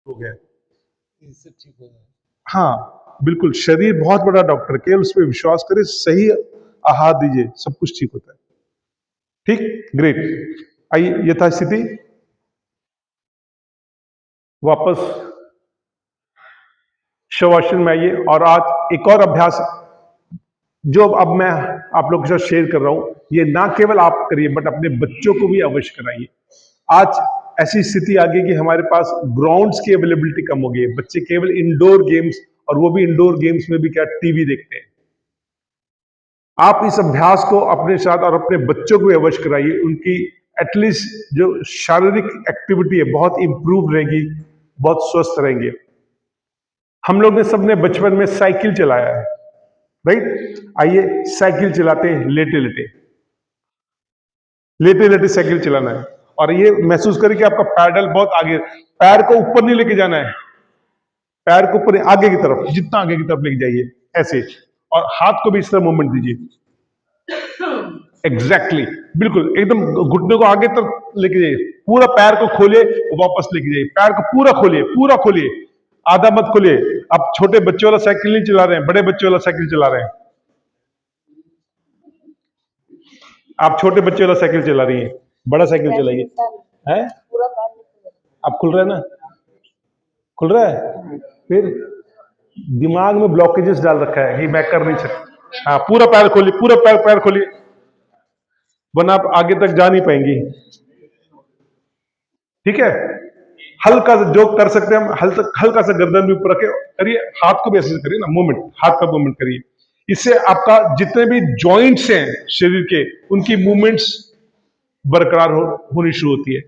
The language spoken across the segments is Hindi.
हो गया है। इससे ठीक हो जाए। हाँ बिल्कुल, शरीर बहुत बड़ा डॉक्टर है, केवल उस पर विश्वास करें, सही आहार दीजिए, सब कुछ ठीक होता है। ठीक, ग्रेट। आइए यथास्थिति वापस शवासन में आइए। और आज एक और अभ्यास जो अब मैं आप लोगों के साथ शेयर कर रहा हूं, ये ना केवल आप करिए बट अपने बच्चों को भी अवश्य कराइए। आज ऐसी स्थिति आ गई कि हमारे पास ग्राउंड्स की अवेलेबिलिटी कम हो गई है, बच्चे केवल इंडोर गेम्स, और वो भी इंडोर गेम्स में भी क्या, टीवी देखते हैं। आप इस अभ्यास को अपने साथ और अपने बच्चों को भी अवश्य कराइए, उनकी एटलीस्ट जो शारीरिक एक्टिविटी है बहुत इंप्रूव रहेगी, बहुत स्वस्थ रहेंगे। हम लोग ने सबने बचपन में साइकिल चलाया है, राइट? आइए साइकिल चलाते हैं लेटे लेटे, लेटे लेटे साइकिल चलाना है। और ये महसूस करें कि आपका पैडल बहुत आगे, पैर को ऊपर नहीं लेके जाना है, पैर को ऊपर आगे की तरफ, जितना आगे की तरफ लेके जाइए ऐसे, और हाथ को भी इस तरह मूवमेंट दीजिए। एग्जैक्टली बिल्कुल एकदम घुटने को आगे तक लेके जाइए, पूरा पैर को खोलिए, वापस लेके जाइए, पैर को पूरा खोलिए, पूरा खोलिए, आधा मत खोलिए। आप छोटे बच्चों वाला साइकिल नहीं चला रहे हैं, बड़े बच्चों वाला साइकिल चला रहे हैं। आप छोटे बच्चे वाला साइकिल चला रही हैं, बड़ा साइकिल चलाइए। है आप खुल रहा है ना, खुल रहा है, फिर दिमाग में ब्लॉकेजेस डाल रखा है कि मैं कर नहीं सकता। हाँ पूरा पैर खोलिए, पूरा पैर पैर खोलिए, वरना आप आगे तक जा नहीं पाएंगी। ठीक है, हल्का सा जो कर सकते हैं हम, हल्का सा गर्दन भी ऊपर रखे करिए, हाथ को भी ऐसे करिए ना, मूवमेंट, हाथ का मूवमेंट करिए। इससे आपका जितने भी जॉइंट्स हैं शरीर के, उनकी मूवमेंट्स बरकरार होनी शुरू होती है,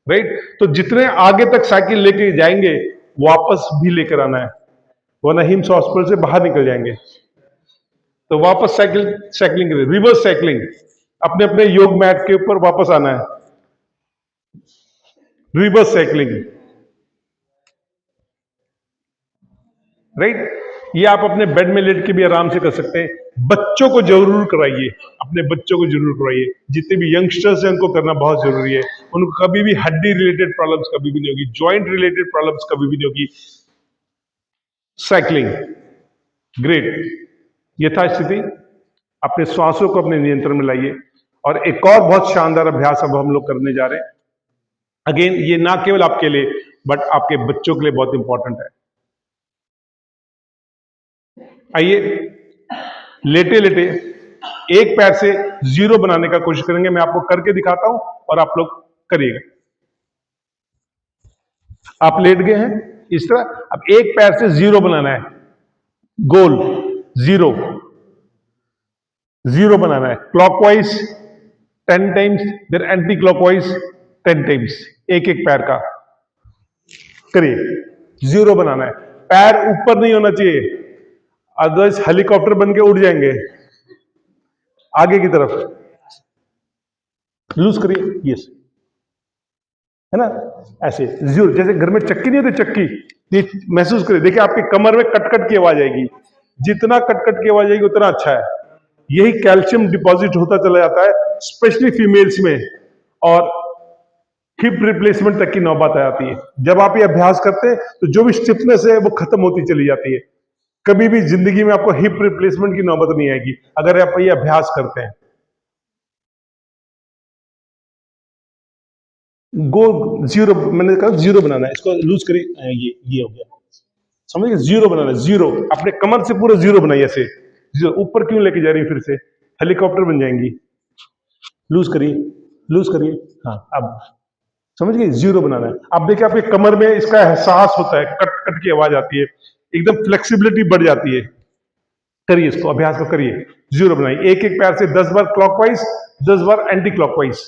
राइट? तो जितने आगे तक साइकिल लेके जाएंगे, वापस भी लेकर आना है, वरना हिम्स हॉस्पिटल से बाहर निकल जाएंगे। तो वापस साइकिलिंग करिए, रिवर्स साइकिलिंग, अपने अपने योग मैट के ऊपर वापस आना है, रिवर्स साइकिलिंग, राइट? ये आप अपने बेड में लेट के भी आराम से कर सकते हैं। बच्चों को जरूर कराइए, अपने बच्चों को जरूर कराइए, जितने भी यंगस्टर्स हैं उनको करना बहुत जरूरी है। उनको कभी भी हड्डी रिलेटेड प्रॉब्लम्स कभी भी नहीं होगी, जॉइंट रिलेटेड प्रॉब्लम्स कभी भी नहीं होगी। Cycling, great. यथास्थिति अपने श्वासों को अपने नियंत्रण में लाइए। और एक और बहुत शानदार अभ्यास अब हम लोग करने जा रहे हैं। अगेन ये ना केवल आपके लिए बट आपके बच्चों के लिए बहुत इंपॉर्टेंट है। आइए लेटे लेटे एक पैर से जीरो बनाने का कोशिश करेंगे, मैं आपको करके दिखाता हूं और आप लोग करिएगा। आप लेट गए हैं इस तरह, अब एक पैर से जीरो बनाना है, गोल जीरो, जीरो बनाना है, क्लॉकवाइज 10 टाइम्स, फिर एंटी क्लॉकवाइज 10 टाइम्स, एक एक पैर का करिए। जीरो बनाना है, पैर ऊपर नहीं होना चाहिए, अदरवाइज हेलीकॉप्टर बन के उड़ जाएंगे आगे की तरफ। लूज करिए, यस, है ना, ऐसे जीरो, जैसे घर में चक्की नहीं होती, चक्की, ये महसूस करिए। देखिए आपकी कमर में कटकट की आवाज आएगी, जितना कटकट की आवाज आएगी उतना अच्छा है। यही कैल्शियम डिपॉजिट होता चला जाता है, स्पेशली फीमेल्स में, और हिप रिप्लेसमेंट तक की नौबत आ जाती है। जब आप ये अभ्यास करते हैं तो जो भी स्टिफनेस है वो खत्म होती चली जाती है। कभी भी जिंदगी में आपको हिप रिप्लेसमेंट की नौबत नहीं आएगी अगर आप ये अभ्यास करते हैं। गो जीरो, मैंने कहा जीरो बनाना है, इसको लूज करिए, ये हो गया, समझिए, जीरो बनाना है, जीरो, अपने कमर से पूरा जीरो बनाइए ऐसे, जीरो। ऊपर क्यों लेके जा रही है, फिर से हेलीकॉप्टर बन जाएंगी। लूज करिए, लूज करिए, हाँ अब समझ गए, जीरो बनाना है। अब देखिए आपके कमर में इसका एहसास होता है, कट कट की आवाज आती है, एकदम फ्लेक्सिबिलिटी बढ़ जाती है। करिए इसको, अभ्यास को करिए, जीरो बनाइए, एक एक पैर से 10 बार क्लॉकवाइज, 10 बार एंटी क्लॉकवाइज।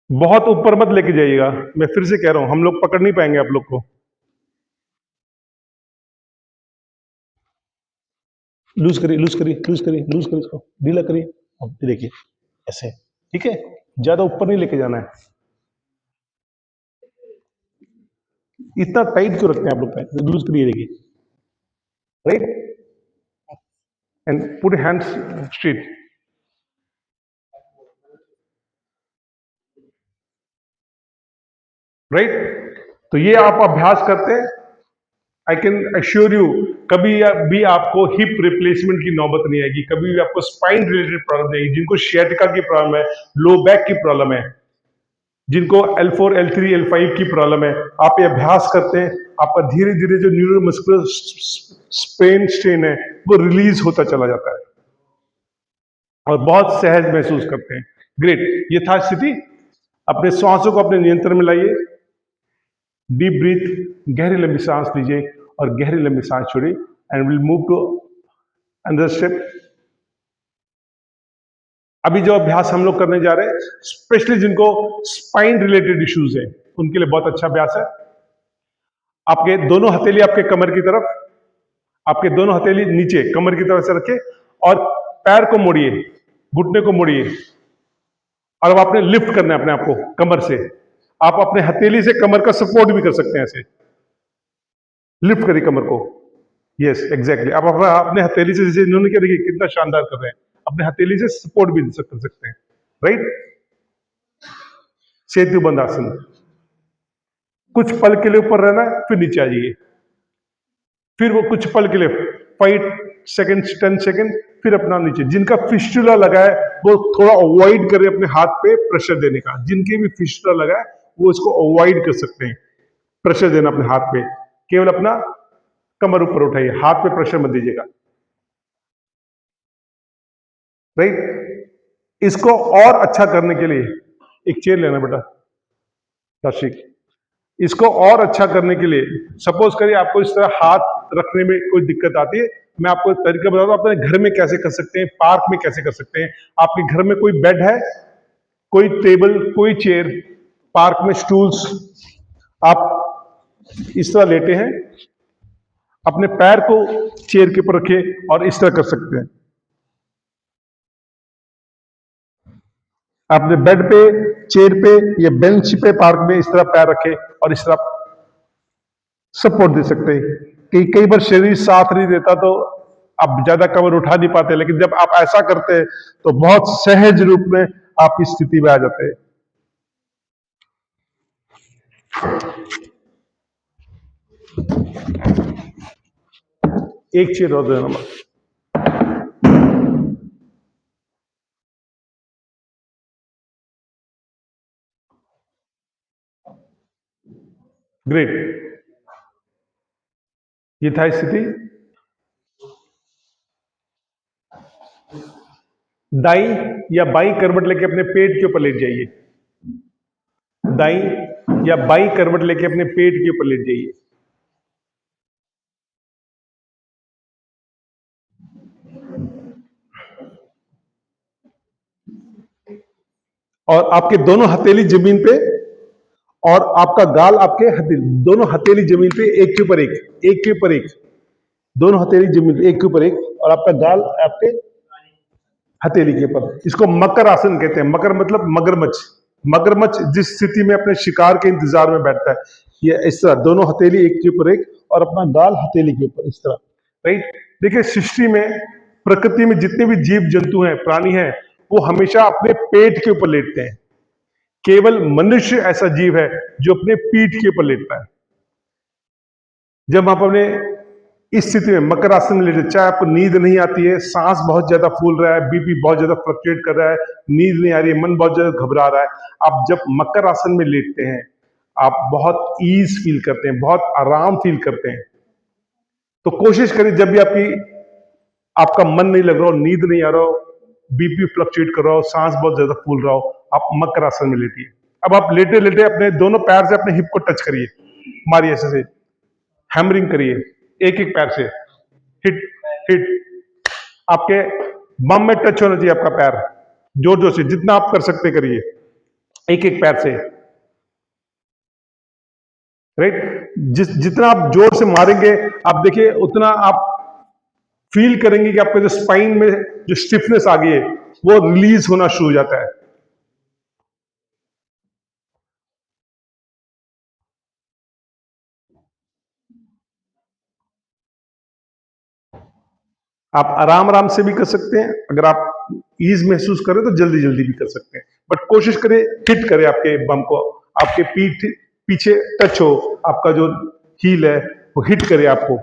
बहुत ऊपर मत लेके जाइएगा, मैं फिर से कह रहा हूं, हम लोग पकड़ नहीं पाएंगे आप लोग को। लूज करिए, लूज करिए, लूज करिए, लूज करिए, इसको ढीला करिए। अब देखिए ऐसे, ठीक है, ज्यादा ऊपर नहीं लेके जाना है। इतना टाइट क्यों रखते हैं आप लोग पैर, लूज करिए, देखिए, right, and put hands straight. Right. तो ये आप अभ्यास करते हैं, आई कैन अश्योर यू कभी भी आपको हिप रिप्लेसमेंट की नौबत नहीं आएगी, कभी भी आपको स्पाइन रिलेटेड प्रॉब्लम नहीं आएगी। जिनको शियाटिका की प्रॉब्लम है, लो बैक की प्रॉब्लम है, जिनको L4, L3, L5 की प्रॉब्लम है, आप ये अभ्यास करते हैं, आपका धीरे धीरे जो न्यूरोमस्कुलर स्ट्रेन है वो रिलीज होता चला जाता है और बहुत सहज महसूस करते हैं। ग्रेट, ये था स्थिति। अपने श्वासों को अपने नियंत्रण में लाइए। डीप ब्रीथ, गहरी लंबी सांस लीजिए और गहरी लंबी सांस छोड़िए and will move to another step. अभी जो अभ्यास हम लोग करने जा रहे हैं, स्पेशली जिनको स्पाइन रिलेटेड इश्यूज है उनके लिए बहुत अच्छा अभ्यास है। आपके दोनों हथेली आपके कमर की तरफ, आपके दोनों हथेली नीचे कमर की तरफ से रखें और पैर को मोड़िए, घुटने को मोड़िए और अब आपने लिफ्ट करना है अपने आप को कमर से। आप अपने हथेली से कमर का सपोर्ट भी कर सकते हैं, ऐसे लिफ्ट करिए कमर को। Yes exactly. आप अपने हथेली से, जैसे इन्होंने क्या, देखिए कितना शानदार कर रहे हैं, अपने हथेली से सपोर्ट भी कर सकते हैं। राइट, सेतु बंद आसन। कुछ पल के लिए ऊपर रहना है, फिर नीचे आ जाइए, फिर वो कुछ पल के लिए 5 सेकेंड 10 सेकेंड, फिर अपना नीचे। जिनका फिस्टुला लगा है वो थोड़ा अवॉइड करें अपने हाथ पे प्रेशर देने का। जिनके भी फिस्टुला लगा है वो इसको अवॉइड कर सकते हैं, प्रेशर देना अपने हाथ पे। केवल अपना कमर ऊपर उठाइए, हाथ पे प्रेशर मत दीजिएगा। राइट, इसको और अच्छा करने के लिए एक चेयर लेना बेटा दर्शिक। इसको और अच्छा करने के लिए, सपोज करिए आपको इस तरह हाथ रखने में कोई दिक्कत आती है, मैं आपको एक तरीका बताता हूं। अपने घर में कैसे कर सकते हैं, पार्क में कैसे कर सकते हैं। आपके घर में कोई बेड है, कोई टेबल, कोई चेयर, पार्क में स्टूल्स, आप इस तरह लेटे हैं, अपने पैर को चेयर के ऊपर रखिए और इस तरह कर सकते हैं। अपने बेड पे, चेयर पे या बेंच पे पार्क में इस तरह पैर रखे और इस तरह सपोर्ट दे सकते हैं। कई बार शरीर साथ नहीं देता तो आप ज्यादा कमर उठा नहीं पाते, लेकिन जब आप ऐसा करते हैं तो बहुत सहज रूप में आप इस स्थिति में आ जाते हैं। एक चेयर और देना। ग्रेट, ये था स्थिति। दाई या बाई करवट लेके अपने पेट के ऊपर लेट जाइए। दाई या बाई करवट लेके अपने पेट के ऊपर लेट जाइए। और आपके दोनों हथेली जमीन पे और आपका गाल आपके हथेली, दोनों हथेली जमीन पे, एक के ऊपर एक, एक के ऊपर एक, दोनों हथेली जमीन पे एक के ऊपर एक, और आपका गाल आपके हथेली के ऊपर। इसको मकर आसन कहते हैं। मकर मतलब मगरमच्छ। मगरमच्छ जिस स्थिति में अपने शिकार के इंतजार में बैठता है, ये इस तरह दोनों हथेली एक के ऊपर एक और अपना गाल हथेली के ऊपर, इस तरह। राइट, देखिए सृष्टि में, प्रकृति में जितने भी जीव जंतु हैं, प्राणी हैं, वो हमेशा अपने पेट के ऊपर लेटते हैं। केवल मनुष्य ऐसा जीव है जो अपने पीठ के ऊपर लेटता है। जब आप अपने इस स्थिति में मकर आसन में लेटे, चाहे आपको नींद नहीं आती है, सांस बहुत ज्यादा फूल रहा है, बीपी बहुत ज्यादा फ्लक्चुएट कर रहा है, नींद नहीं आ रही है, मन बहुत ज्यादा घबरा रहा है, आप जब मकर आसन में लेटते हैं आप बहुत ईज फील करते हैं, बहुत आराम फील करते हैं। तो कोशिश करिए, जब भी आपका मन नहीं लग रहा हो, नींद नहीं आ रहा हो, बीपी फ्लक्चुएट कर रहा हो, सांस बहुत ज्यादा फूल रहा हो, आप मकर आसन में लेटिए। अब आप लेटे लेटे अपने दोनों पैर से अपने हिप को टच करिए, मारिए ऐसे से, हैमरिंग करिए एक एक पैर से, हिट हिट। आपके बम में टच होना चाहिए आपका पैर, जोर जोर से, जितना आप कर सकते करिए एक एक पैर से। राइट, जितना आप जोर से मारेंगे, आप देखिए उतना आप फील करेंगे कि आपके जो स्पाइन में जो स्टिफनेस आ गई है वो रिलीज होना शुरू हो जाता है। आप आराम आराम से भी कर सकते हैं, अगर आप ईज महसूस करें तो जल्दी जल्दी भी कर सकते हैं, बट कोशिश करें हिट करें आपके बम को, आपके पीठ पीछे टच हो, आपका जो हील है वो हिट करे आपको।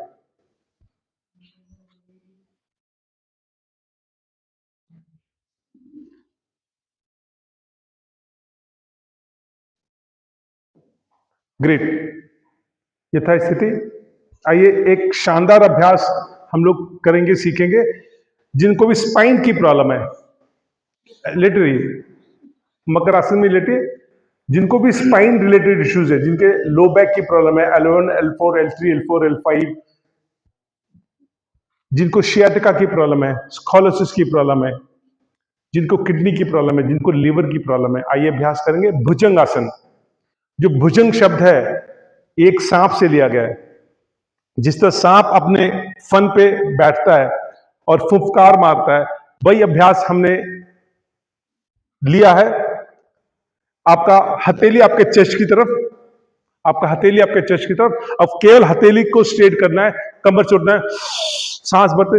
ग्रेट, यथास्थिति। आइए एक शानदार अभ्यास हम लोग करेंगे, सीखेंगे। जिनको भी स्पाइन की प्रॉब्लम है, लेट रहिए, मकर आसन में लेटे। जिनको भी स्पाइन रिलेटेड इश्यूज है, जिनके लो बैक की प्रॉब्लम है, L1 L4 L3 L4 L5, जिनको शियाटिका की प्रॉब्लम है, स्कॉलोसिस की प्रॉब्लम है, जिनको किडनी की प्रॉब्लम है, जिनको लीवर की प्रॉब्लम है, आइए अभ्यास करेंगे भुजंग आसन। जो भुजंग शब्द है एक सांप से लिया गया है। जिस तरह सांप अपने फन पे बैठता है और फुफकार मारता है, वही अभ्यास हमने लिया है। आपका हथेली आपके चेस्ट की तरफ, आपका हथेली आपके चेस्ट की तरफ। अब केवल हथेली को स्ट्रेट करना है, कमर छोड़ना है, सांस भरते,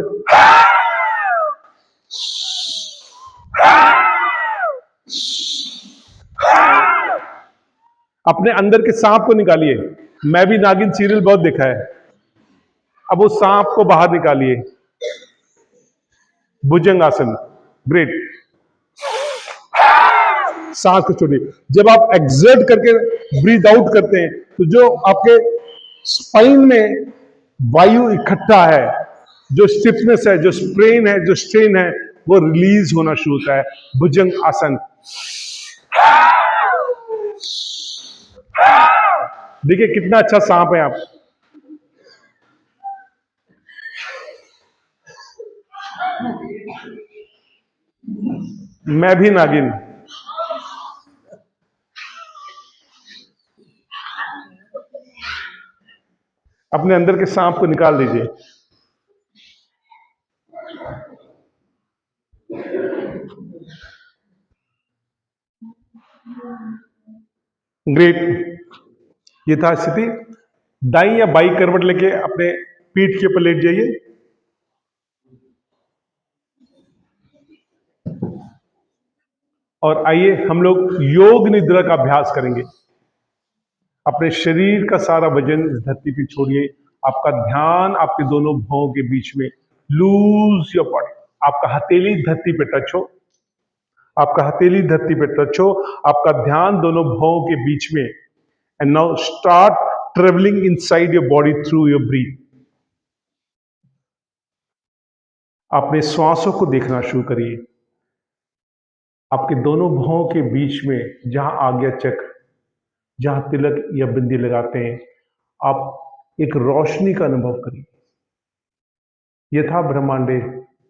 अपने अंदर के सांप को निकालिए। मैं भी नागिन सीरियल बहुत देखा है। अब उस सांप को बाहर निकालिए। भुजंग आसन, ग्रेट। सांस को छोड़िए। जब आप एक्सर्ट करके ब्रीथ आउट करते हैं तो जो आपके स्पाइन में वायु इकट्ठा है, जो स्टिफनेस है, जो स्ट्रेन है, जो स्ट्रेन है, वो रिलीज होना शुरू होता है। भुजंग आसन। देखिए कितना अच्छा सांप है आप। मैं भी नागिन। अपने अंदर के सांप को निकाल दीजिए। ग्रेट, यथास्थिति। दाई या बाई करवट लेके अपने पीठ के ऊपर लेट जाइए। और आइए हम लोग योग निद्रा का अभ्यास करेंगे। अपने शरीर का सारा वजन इस धरती पे छोड़िए। आपका ध्यान आपके दोनों भौं के बीच में। Lose your body. आपका हथेली धरती पे टच हो, आपका हथेली धरती पे टच हो, आपका ध्यान दोनों भौं के बीच में। And now start travelling inside your body through your breathe. अपने श्वासों को देखना शुरू करिए। आपके दोनों भौं के बीच में जहां आज्ञा चक्र, जहां तिलक या बिंदी लगाते हैं, आप एक रोशनी का अनुभव करिए। यथा ब्रह्मांडे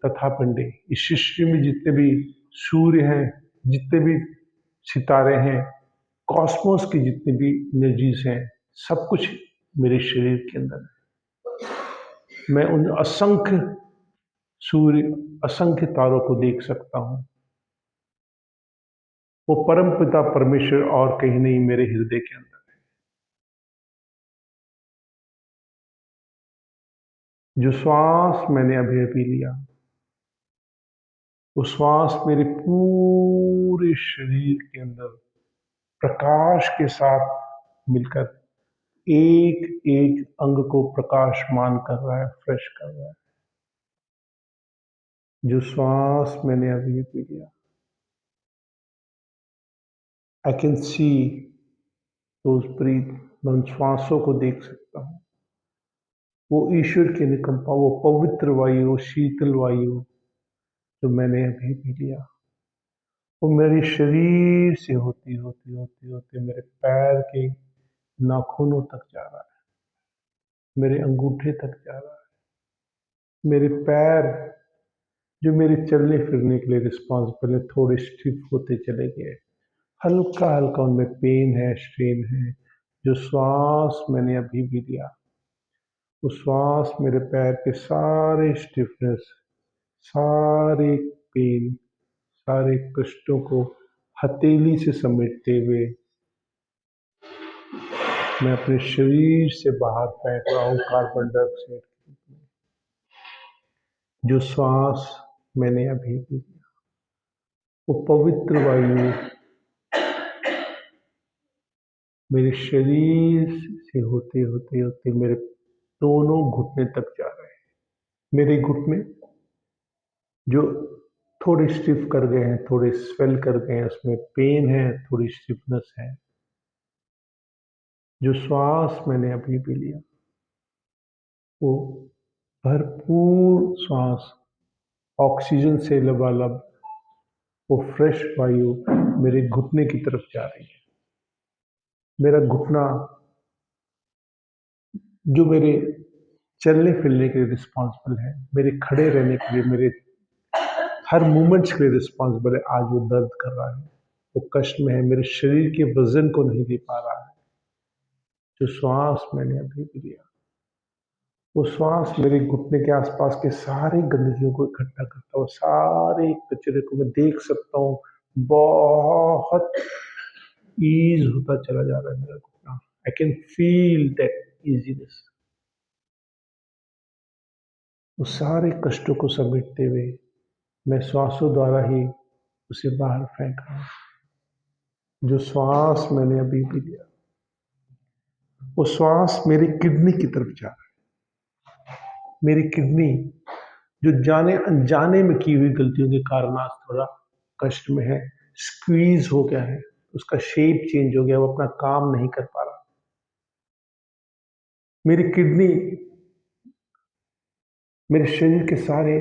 तथा पिंडे। इस सृष्टि में जितने भी सूर्य हैं, जितने भी सितारे हैं, कॉस्मोस की जितनी भी एनर्जीज हैं, सब कुछ मेरे शरीर के अंदर है। मैं उन असंख्य सूर्य, असंख्य तारों को देख सकता हूं। वो परम पिता परमेश्वर और कहीं नहीं, मेरे हृदय के अंदर। जो श्वास मैंने अभी अभी लिया, वो श्वास मेरे पूरे शरीर के अंदर प्रकाश के साथ मिलकर एक एक अंग को प्रकाशमान कर रहा है, फ्रेश कर रहा है। जो श्वास मैंने अभी अभी लिया, I can see those breath. मैं उन श्वासों को देख सकता हूँ। वो ईश्वर की निकंपा, वो पवित्र वायु, वो शीतल वायु जो मैंने अभी भी लिया, वो मेरे शरीर से होती होती होती होती मेरे पैर के नाखूनों तक जा रहा है, मेरे अंगूठे तक जा रहा है। मेरे पैर जो मेरे चलने फिरने के लिए रिस्पॉन्सिबल है, थोड़े स्टिफ होते चले गए। हल्का हल्का उनमें पेन है, स्ट्रेन है। जो श्वास मैंने अभी भी लिया, वो श्वास मेरे पैर के सारे स्टिफनेस, सारे पेन, सारे कष्टों को हथेली से समेटते हुए मैं अपने शरीर से बाहर फेंक रहा हूं कार्बन डाइऑक्साइड। जो श्वास मैंने अभी भी लिया, वो पवित्र वायु मेरे शरीर से होते होते होते मेरे दोनों घुटने तक जा रहे हैं। मेरे घुटने जो थोड़े स्टिफ कर गए हैं, थोड़े स्वेल कर गए हैं, उसमें पेन है, थोड़ी स्टिफनेस है। जो श्वास मैंने अभी भी लिया वो भरपूर श्वास, ऑक्सीजन से लबालब वो फ्रेश वायु मेरे घुटने की तरफ जा रही है। मेरा घुटना जो मेरे चलने फिरने के लिए रिस्पॉन्सिबल है, मेरे खड़े रहने के लिए, मेरे हर मूवमेंट्स के लिए रिस्पॉन्सिबल है, आज वो दर्द कर रहा है, वो कष्ट में है, मेरे शरीर के वजन को नहीं ले पा रहा है। जो श्वास मैंने अभी भी लिया वो श्वास मेरे घुटने के आसपास के सारे गंदगियों को इकट्ठा करता हुआ, सारे कचरे को मैं देख सकता हूँ। बहुत ईज होता चला जा रहा है मेरा घुटना। आई कैन फील दैट इजीनेस। उस सारे कष्टों को समेटते हुए मैं श्वासों द्वारा ही उसे बाहर फेंक रहा हूँ। जो श्वास मैंने अभी भी लिया वो श्वास मेरी किडनी की तरफ जा रहा है। मेरी किडनी जो जाने अनजाने में की हुई गलतियों के कारण आज थोड़ा कष्ट में है, स्क्वीज हो गया है, उसका शेप चेंज हो गया, वो अपना काम नहीं कर पा रहा। मेरी किडनी मेरे शरीर के सारे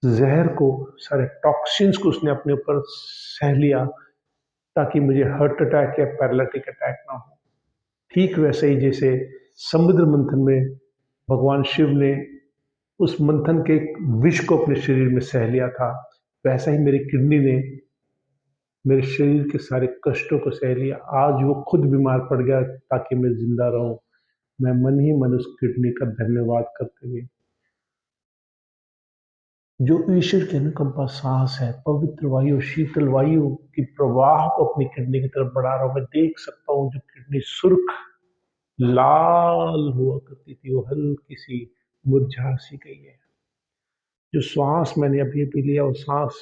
जहर को, सारे टॉक्सिन्स को उसने अपने ऊपर सह लिया ताकि मुझे हार्ट अटैक या पैरालिटिक अटैक ना हो। ठीक वैसे ही जैसे समुद्र मंथन में भगवान शिव ने उस मंथन के विष को अपने शरीर में सह लिया था, वैसा ही मेरी किडनी ने मेरे शरीर के सारे कष्टों को सह लिया। आज वो खुद बीमार पड़ गया ताकि मैं जिंदा रहूं। मैं मन ही मन उस किडनी का धन्यवाद करते हुए जो ईश्वर की अनुकंपा सांस है, पवित्र वायु, शीतल वायु की प्रवाह को अपनी किडनी की तरफ बढ़ा रहा हूं। मैं देख सकता हूं जो किडनी सुर्ख लाल हुआ करती थी वो हल्की सी मुरझा सी गई है। जो श्वास मैंने अभी अभी लिया वो सांस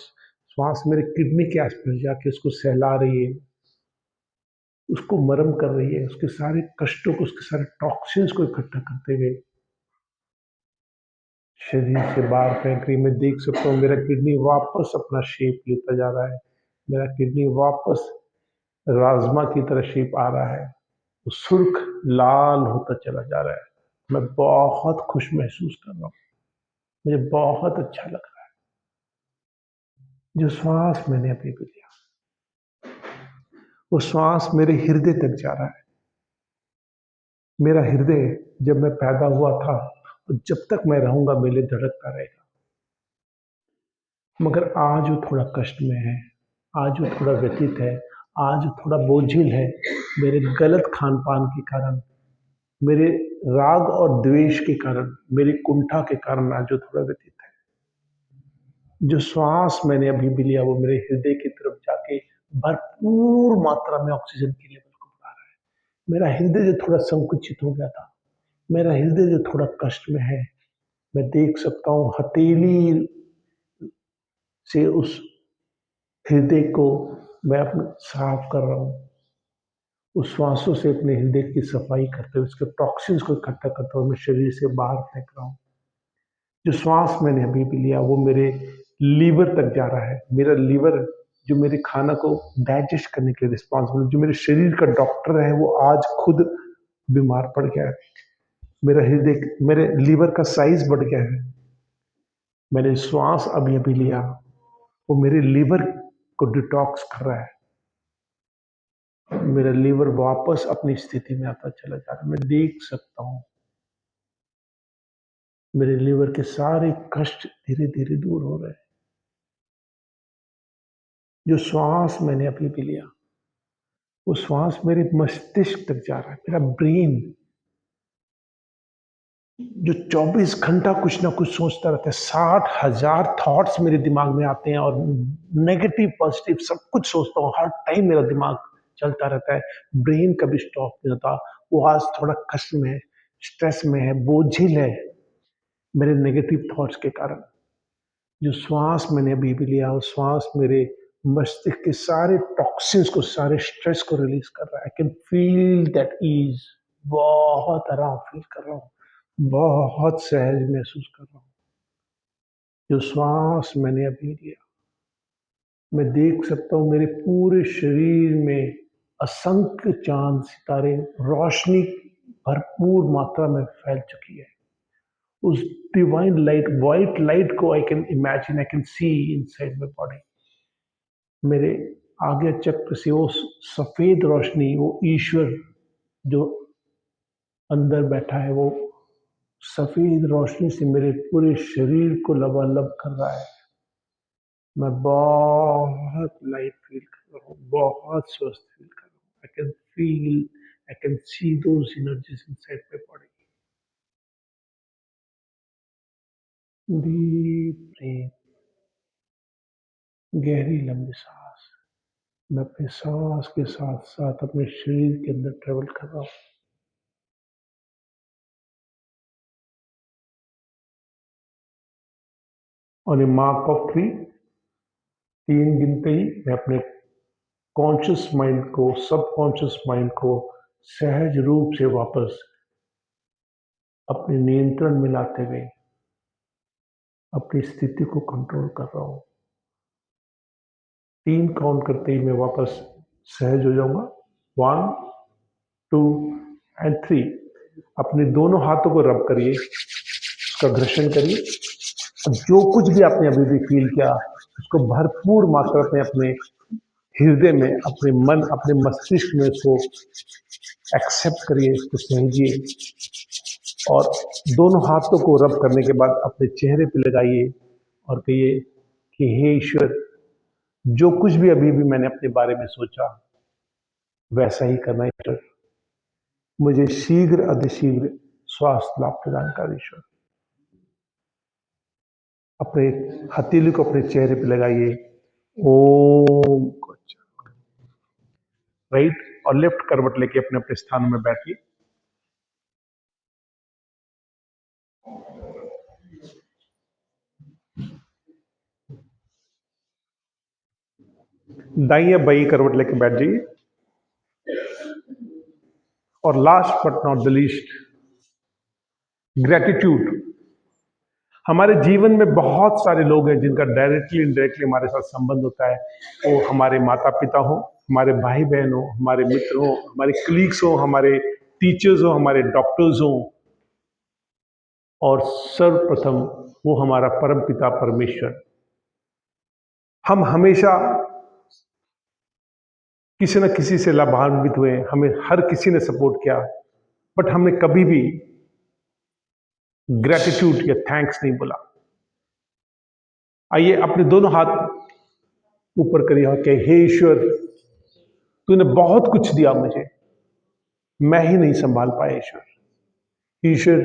श्वास मेरे किडनी के आसपास जाके उसको सहला रही है, उसको मरम कर रही है, उसके सारे कष्टों को, उसके सारे टॉक्सिन्स को इकट्ठा करते हुए शरीर से बाहर फेंक रही। मैं देख सकता हूँ मेरा किडनी वापस अपना शेप लेता जा रहा है। मेरा किडनी वापस राजमा की तरह शेप आ रहा है, वो सुर्ख लाल होता चला जा रहा है। मैं बहुत खुश महसूस कर रहा हूँ, मुझे बहुत अच्छा लग रहा है। जो श्वास मैंने अभी भी लिया वो श्वास मेरे हृदय तक जा रहा है। मेरा हृदय जब मैं पैदा हुआ था तो जब तक मैं रहूंगा मेरे धड़कता रहेगा, मगर आज वो थोड़ा कष्ट में है, आज वो थोड़ा व्यतीत है, आज वो थोड़ा बोझिल है। मेरे गलत खान पान के कारण, मेरे राग और द्वेष के कारण, मेरी कुंठा के कारण आज वो थोड़ा व्यतीत है। जो श्वास मैंने अभी भी लिया वो मेरे हृदय की तरफ जाके भरपूर मात्रा में ऑक्सीजन के लेवल को बढ़ा रहा है। मेरा हृदय जो थोड़ा संकुचित हो गया था, मेरा हृदय जो थोड़ा कष्ट में है, मैं देख सकता हूँ हथेली से उस हृदय को मैं अपने साफ कर रहा हूँ। उस श्वासों से अपने हृदय की सफाई करते हुए, उसके टॉक्सिन्स को इकट्ठा करते हुए मैं शरीर से बाहर फेंक रहा हूँ। जो श्वास मैंने अभी भी लिया वो मेरे लीवर तक जा रहा है। मेरा लीवर जो मेरे खाना को डाइजेस्ट करने के लिए रिस्पॉन्सिबल, जो मेरे शरीर का डॉक्टर है, वो आज खुद बीमार पड़ गया है। मेरा हृदय, मेरे लीवर का साइज बढ़ गया है। मैंने श्वास अभी अभी लिया वो मेरे लीवर को डिटॉक्स कर रहा है। मेरा लीवर वापस अपनी स्थिति में आता चला जा रहा है। मैं देख सकता हूँ मेरे लीवर के सारे कष्ट धीरे धीरे दूर हो रहे हैं। जो श्वास मैंने अभी भी लिया वो श्वास मेरे मस्तिष्क तक जा रहा है। मेरा ब्रेन जो 24 घंटा कुछ ना कुछ सोचता रहता है, 60,000 थॉट्स मेरे दिमाग में आते हैं और नेगेटिव पॉजिटिव सब कुछ सोचता हूँ। हर टाइम मेरा दिमाग चलता रहता है, ब्रेन कभी स्टॉप नहीं होता। वो आज थोड़ा कष्ट में है, स्ट्रेस में है, बोझिल है मेरे नेगेटिव थॉट्स के कारण। जो श्वास मैंने अभी भी लिया वो श्वास मेरे मस्तिष्क के सारे टॉक्सिन्स को, सारे स्ट्रेस को रिलीज कर रहा है। I can feel that ease, बहुत आराम फील कर रहा हूँ, बहुत सहज महसूस कर रहा हूँ। जो श्वास मैंने अभी लिया, मैं देख सकता हूँ मेरे पूरे शरीर में असंख्य चांद सितारे, रोशनी भरपूर मात्रा में फैल चुकी है। उस डिवाइन लाइट, व्हाइट लाइट को I can imagine, I can C inside my body. मेरे आगे चक्र से वो सफेद रोशनी, वो ईश्वर जो अंदर बैठा है, वो सफेद रोशनी से मेरे पूरे शरीर को लबालब कर रहा है। मैं बहुत लाइट फील कर रहा हूँ, बहुत स्वस्थ फील कर रहा हूँ। आई can feel, I can see those energies inside my body. Deep breath, गहरी लंबी सांस। मैं अपने सांस के साथ साथ अपने शरीर के अंदर ट्रेवल कर रहा हूँ। ऑन ए मार्क ऑफ 3, 3 गिनते ही मैं अपने कॉन्शियस माइंड को, सबकॉन्शियस माइंड को सहज रूप से वापस अपने नियंत्रण में लाते हुए अपनी स्थिति को कंट्रोल कर रहा हूँ। 3 काउंट करते ही मैं वापस सहज हो जाऊंगा। 1, 2 एंड 3। अपने दोनों हाथों को रब करिए, उसका घर्षण करिए, और जो कुछ भी आपने अभी भी फील किया उसको भरपूर मात्रा में अपने हृदय में, अपने मन, अपने मस्तिष्क में उसको एक्सेप्ट करिए, उसको समझिए। और दोनों हाथों को रब करने के बाद अपने चेहरे पे लगाइए और कहिए कि हे ईश्वर, जो कुछ भी अभी भी मैंने अपने बारे में सोचा वैसा ही करना ईश्वर। मुझे शीघ्र अतिशीघ्र स्वास्थ्य लाभ प्रदान कर ईश्वर। अपने हथेली को अपने चेहरे पे लगाइए। ओम। राइट और लेफ्ट करवट लेके अपने अपने स्थान में बैठिए। दाई या बाई करवट लेके बैठ जाइए। और last but not the least, gratitude. हमारे जीवन में बहुत सारे लोग हैं जिनका डायरेक्टली इनडायरेक्टली हमारे साथ संबंध होता है। वो हमारे माता पिता हो, हमारे भाई बहन हो, हमारे मित्र हो, हमारे कलीग्स हो, हमारे टीचर्स हो, हमारे डॉक्टर्स हो, और सर्वप्रथम वो हमारा परम पिता परमेश्वर। हम हमेशा किसी न किसी से लाभान्वित हुए, हमें हर किसी ने सपोर्ट किया, बट हमने कभी भी ग्रेटिट्यूड या थैंक्स नहीं बोला। आइए अपने दोनों हाथ ऊपर करिए कि हे ईश्वर, तूने बहुत कुछ दिया मुझे, मैं ही नहीं संभाल पाया ईश्वर। ईश्वर,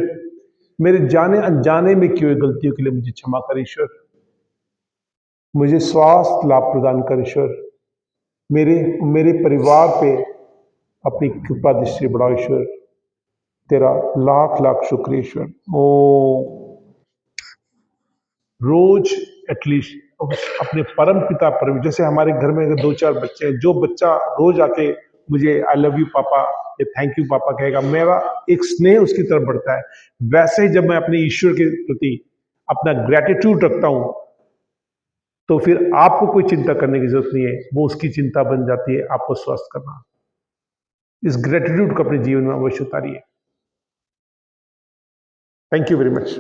मेरे जाने अनजाने में की हुई गलतियों के लिए मुझे क्षमा कर ईश्वर। मुझे स्वास्थ्य लाभ प्रदान कर ईश्वर। मेरे मेरे परिवार पे अपनी कृपा दृष्टि बढ़ाओ ईश्वर। तेरा लाख लाख शुक्र ईश्वर। ओ रोज एटलीस्ट अपने परम पिता पर, जैसे हमारे घर में अगर 2-4 बच्चे हैं, जो बच्चा रोज आके मुझे आई लव यू पापा या थैंक यू पापा कहेगा, मेरा एक स्नेह उसकी तरफ बढ़ता है। वैसे ही जब मैं अपने ईश्वर के प्रति अपना ग्रेटिट्यूड रखता हूं, तो फिर आपको कोई चिंता करने की जरूरत नहीं है, वो उसकी चिंता बन जाती है आपको स्वस्थ करना। इस ग्रेटिट्यूड को अपने जीवन में अवश्य उतारिए। Thank you very much.